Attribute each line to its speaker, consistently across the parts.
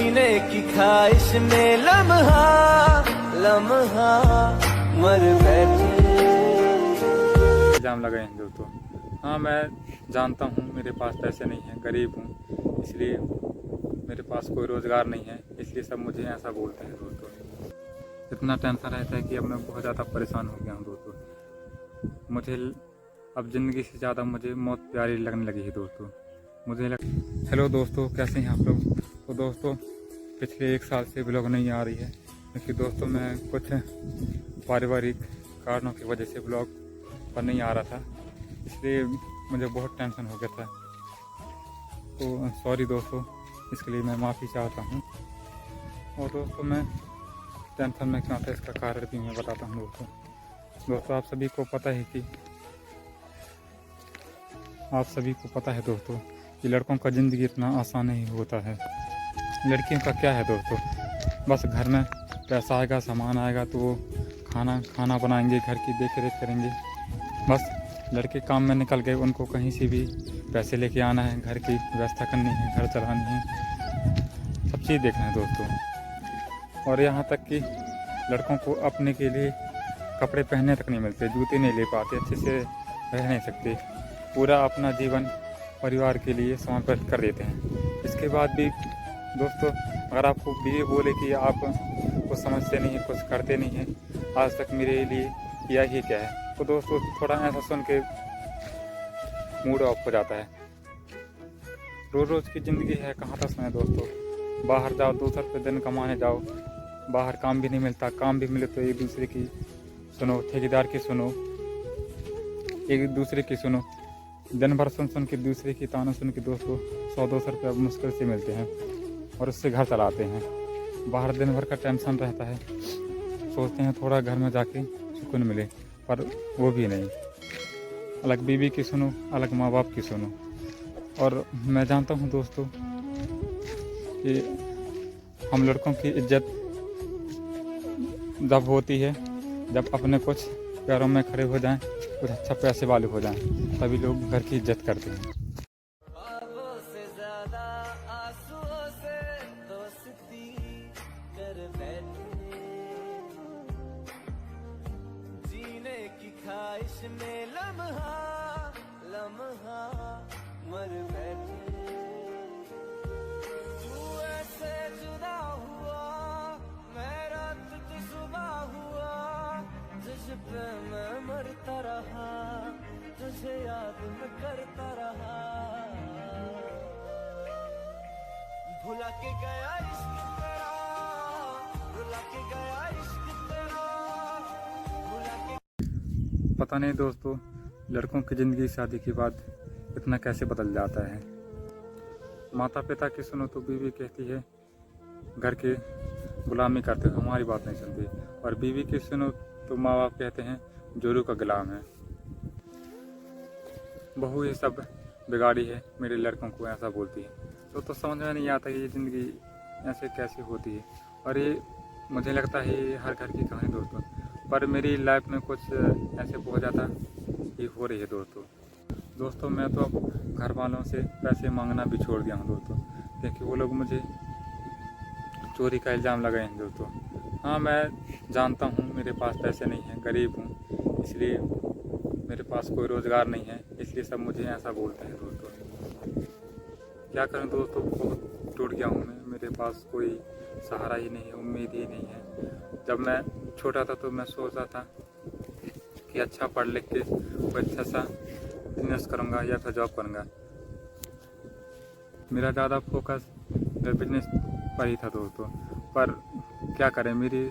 Speaker 1: जीने की ख्वाहिश में लम्हा लम्हा मर बैठे।
Speaker 2: इल्जाम लगाए हैं दोस्तों। हाँ, मैं जानता हूँ मेरे पास पैसे नहीं हैं, गरीब हूँ, इसलिए मेरे पास कोई रोज़गार नहीं है, इसलिए सब मुझे ऐसा बोलते हैं दोस्तों। इतना टेंशन रहता है कि अब मैं बहुत ज़्यादा परेशान हो गया हूँ दोस्तों। मुझे अब ज़िंदगी से ज़्यादा मुझे मौत प्यारी लगने लगी है दोस्तों। हेलो दोस्तों, कैसे हैं आप लोग? तो दोस्तों, पिछले 1 साल से ब्लॉग नहीं आ रही है क्योंकि दोस्तों मैं कुछ पारिवारिक कारणों की वजह से ब्लॉग पर नहीं आ रहा था, इसलिए मुझे बहुत टेंशन हो गया था। तो सॉरी दोस्तों, इसके लिए मैं माफ़ी चाहता हूँ। और दोस्तों, मैं टेंशन में क्यों था इसका कारण भी मैं बताता हूँ दोस्तों। आप सभी को पता है दोस्तों कि लड़कों का ज़िंदगी इतना आसान नहीं होता है। लड़कियों का क्या है दोस्तों, बस घर में पैसा आएगा, सामान आएगा तो वो खाना बनाएंगे, घर की देख रेख करेंगे। बस लड़के काम में निकल गए, उनको कहीं से भी पैसे लेके आना है, घर की व्यवस्था करनी है, घर चलानी है, सब चीज़ देखना है दोस्तों। और यहाँ तक कि लड़कों को अपने के लिए कपड़े पहनने तक नहीं मिलते, जूते नहीं ले पाते, अच्छे से रह नहीं सकते, पूरा अपना जीवन परिवार के लिए समर्पित कर देते हैं। इसके बाद भी दोस्तों, अगर आपको ये बोले कि आप कुछ समझते नहीं हैं, कुछ करते नहीं हैं, आज तक मेरे लिए किया ही क्या है, तो दोस्तों थोड़ा ऐसा सुन के मूड ऑफ हो जाता है। रोज़ रोज़ की ज़िंदगी है, कहाँ तक सुने दोस्तों। बाहर जाओ, 200 रुपये दिन कमाने जाओ, बाहर काम भी नहीं मिलता, काम भी मिले तो एक दूसरे की सुनो, ठेकेदार की सुनो, एक दूसरे की सुनो, दिन भर सुन के दूसरे की ताना सुन के दोस्तों 100-200 रुपये मुश्किल से मिलते हैं और उससे घर चलाते हैं। बाहर दिन भर का टेंशन रहता है, सोचते हैं थोड़ा घर में जाके सुकून मिले, पर वो भी नहीं। अलग बीवी की सुनो, अलग माँ बाप की सुनो। और मैं जानता हूँ दोस्तों कि हम लड़कों की इज्जत जब होती है जब अपने कुछ पैरों में खड़े हो जाएं, कुछ अच्छा पैसे वाले हो जाएं, तभी लोग घर की इज्जत करते हैं।
Speaker 1: ख्वाबों से ज्यादा आंसुओं से दोस्ती कर बैठे। जीने की ख्वाहिश में लम्हा लम्हा मर बैठे। तू ऐसे जुदा हुआ, मैं रात तो सुबह हुआ, तुझ पे मैं मरता रहा, तुझे याद मैं करता रहा। भुला के गया इश्क तेरा, भुला के गया इश्क तेरा, भुला के।
Speaker 2: पता नहीं दोस्तों, लड़कों की ज़िंदगी शादी के बाद इतना कैसे बदल जाता है। माता पिता की सुनो तो बीवी कहती है घर की गुलामी करते हो, हमारी बात नहीं सुनती, और बीवी की सुनो तो माँ बाप कहते हैं जोरू का गुलाम है। बहू ये सब बिगाड़ी है, मेरे लड़कों को ऐसा बोलती है। तो समझ में नहीं आता कि ये ज़िंदगी ऐसे कैसे होती है। और ये मुझे लगता है ये हर घर की कहानी दोस्तों, पर मेरी लाइफ में कुछ ऐसे बहुत ज़्यादा ये हो रही है दोस्तों। मैं तो अब घर वालों से पैसे मांगना भी छोड़ दिया हूँ दोस्तों, क्योंकि वो लोग मुझे चोरी का इल्ज़ाम लगाए हैं दोस्तों। हाँ, मैं जानता हूँ मेरे पास पैसे नहीं हैं, गरीब हूँ, इसलिए मेरे पास कोई रोज़गार नहीं है, इसलिए सब मुझे ऐसा बोलते हैं दोस्तों। क्या करूँ दोस्तों, बहुत टूट गया हूँ मैं, मेरे पास कोई सहारा ही नहीं है, उम्मीद ही नहीं है। जब मैं छोटा था तो मैं सोचता था कि अच्छा पढ़ लिख के कोई अच्छा सा बिजनेस करूँगा या फिर जॉब करूँगा। मेरा ज़्यादा फोकस बिजनेस पर ही था दोस्तों, पर क्या करें, मेरी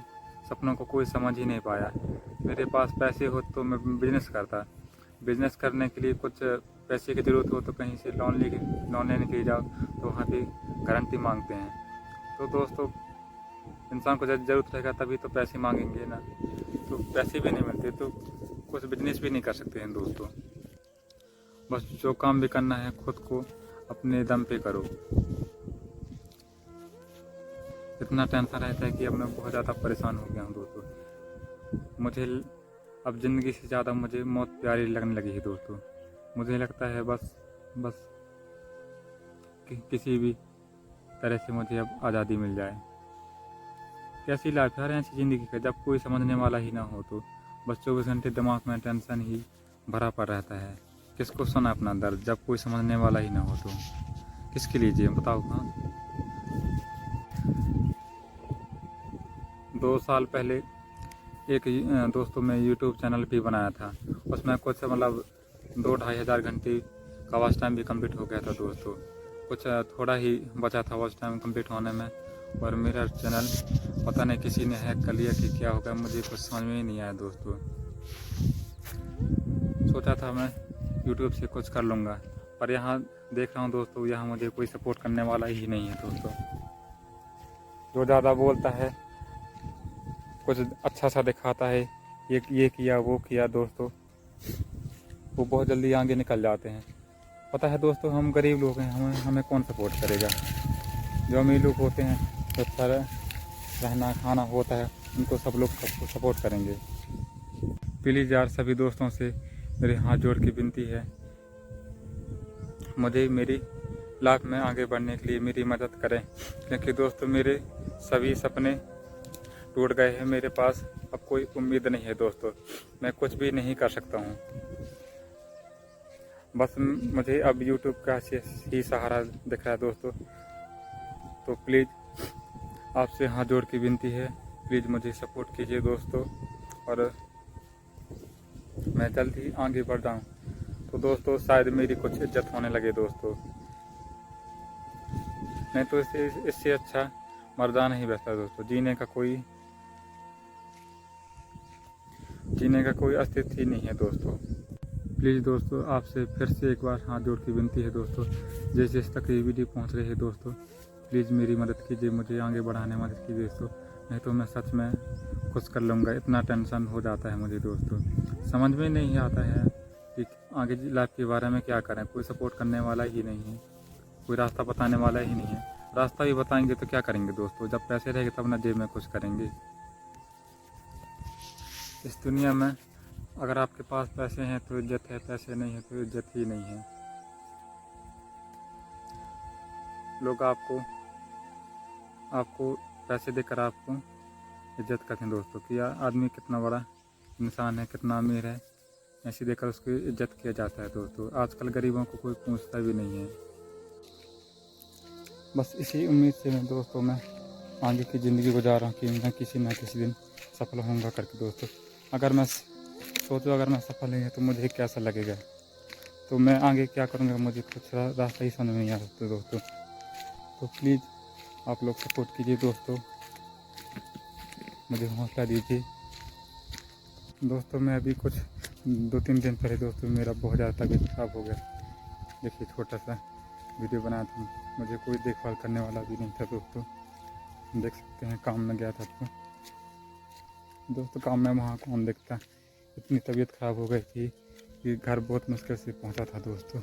Speaker 2: सपनों को कोई समझ ही नहीं पाया। मेरे पास पैसे हो तो मैं बिजनेस करता, बिजनेस करने के लिए कुछ पैसे की ज़रूरत हो तो कहीं से लोन लेने के लिए जाओ तो वहाँ पे गारंटी मांगते हैं। तो दोस्तों, इंसान को जब ज़रूरत रहेगा तभी तो पैसे मांगेंगे ना, तो पैसे भी नहीं मिलते तो कुछ बिजनेस भी नहीं कर सकते हैं दोस्तों। बस जो काम भी करना है खुद को अपने दम पे करो। इतना टेंशन रहता है कि अब मैं बहुत ज़्यादा परेशान हो गया हूँ दोस्तों। मुझे अब ज़िंदगी से ज़्यादा मुझे मौत प्यारी लगने लगी है दोस्तों। मुझे लगता है बस किसी भी तरह से मुझे अब आज़ादी मिल जाए। कैसी लाइफ यार ऐसी ज़िंदगी का, जब कोई समझने वाला ही ना हो तो बस 24 घंटे दिमाग में टेंशन ही भरा पड़ रहता है। किसको सुना अपना दर्द जब कोई समझने वाला ही ना हो तो किसके लिए जिए बताओ। हाँ, 2 साल पहले एक दोस्तों में यूट्यूब चैनल भी बनाया था। उसमें कुछ मतलब 2-2.5 हज़ार घंटे का वॉच टाइम भी कंप्लीट हो गया था दोस्तों। कुछ थोड़ा ही बचा था वॉच टाइम कंप्लीट होने में, और मेरा चैनल पता नहीं किसी ने हैक कर लिया कि क्या होगा, मुझे कुछ समझ में ही नहीं आया दोस्तों। सोचा था मैं यूट्यूब से कुछ कर लूँगा, पर यहाँ देख रहा हूँ दोस्तों, यहाँ मुझे कोई सपोर्ट करने वाला ही नहीं है दोस्तों। जो ज़्यादा बोलता है, कुछ अच्छा सा दिखाता है, ये किया वो किया दोस्तों, वो बहुत जल्दी आगे निकल जाते हैं। पता है दोस्तों, हम गरीब लोग हैं, हमें कौन सपोर्ट करेगा। जो अमीर लोग होते हैं, तो अच्छा रहना खाना होता है, उनको सब लोग सपोर्ट करेंगे। प्लीज़ यार सभी दोस्तों से मेरे हाथ जोड़ के विनती है, मुझे मेरी लाइफ में आगे बढ़ने के लिए मेरी मदद करें, क्योंकि दोस्तों मेरे सभी सपने टूट गए हैं। मेरे पास अब कोई उम्मीद नहीं है दोस्तों, मैं कुछ भी नहीं कर सकता हूँ। बस मुझे अब यूट्यूब का ही सहारा दिख रहा है दोस्तों। तो प्लीज़ आपसे हाथ जोड़ के विनती है, प्लीज़ मुझे सपोर्ट कीजिए दोस्तों, और मैं जल्द ही आगे बढ़ जाऊँ तो दोस्तों शायद मेरी कुछ इज्जत होने लगे दोस्तों। नहीं तो इससे अच्छा मर जाना ही बेहतर दोस्तों। जीने का कोई अस्तित्व ही नहीं है दोस्तों। प्लीज़ दोस्तों आपसे फिर से एक बार हाथ जोड़ के विनती है दोस्तों, जैसे इस तक ये वीडियो पहुंच रही है दोस्तों, प्लीज़ मेरी मदद कीजिए, मुझे आगे बढ़ाने में मदद कीजिए दोस्तों। नहीं तो मैं सच में कुछ कर लूँगा, इतना टेंशन हो जाता है मुझे दोस्तों। समझ में नहीं आता है कि आगे लाइफ के बारे में क्या करें, कोई सपोर्ट करने वाला ही नहीं है, कोई रास्ता बताने वाला ही नहीं है। रास्ता भी बताएंगे तो क्या करेंगे दोस्तों, जब पैसे रहेंगे तब ना जेब में कुछ करेंगे। इस दुनिया में अगर आपके पास पैसे हैं तो इज्जत है, पैसे नहीं है तो इज्जत ही नहीं है। लोग आपको पैसे देकर आपको इज्जत करते हैं दोस्तों, कि आदमी कितना बड़ा इंसान है, कितना अमीर है, ऐसे देकर उसकी इज्जत किया जाता है दोस्तों। आजकल गरीबों को कोई पूछता भी नहीं है। बस इसी उम्मीद से मैं दोस्तों मैं आगे की ज़िंदगी गुजार रहा हूँ कि मैं किसी न किसी दिन सफल होऊंगा करके दोस्तों। अगर मैं सफल नहीं है तो मुझे कैसा लगेगा, तो मैं आगे क्या करूँगा, मुझे कुछ रास्ता ही समझ में नहीं आता दोस्तों। तो प्लीज़ आप लोग सपोर्ट कीजिए दोस्तों, मुझे हौसला दीजिए दोस्तों। मैं अभी कुछ 2-3 दिन पहले दोस्तों मेरा बहुत ज़्यादा तबीयत खराब हो गया। देखिए छोटा सा वीडियो बनाया था, मुझे कोई देखभाल करने वाला भी नहीं था दोस्तों। देख सकते हैं काम में गया था तो दोस्तों, काम में वहाँ कौन देखता। इतनी तबीयत ख़राब हो गई थी कि घर बहुत मुश्किल से पहुँचा था दोस्तों।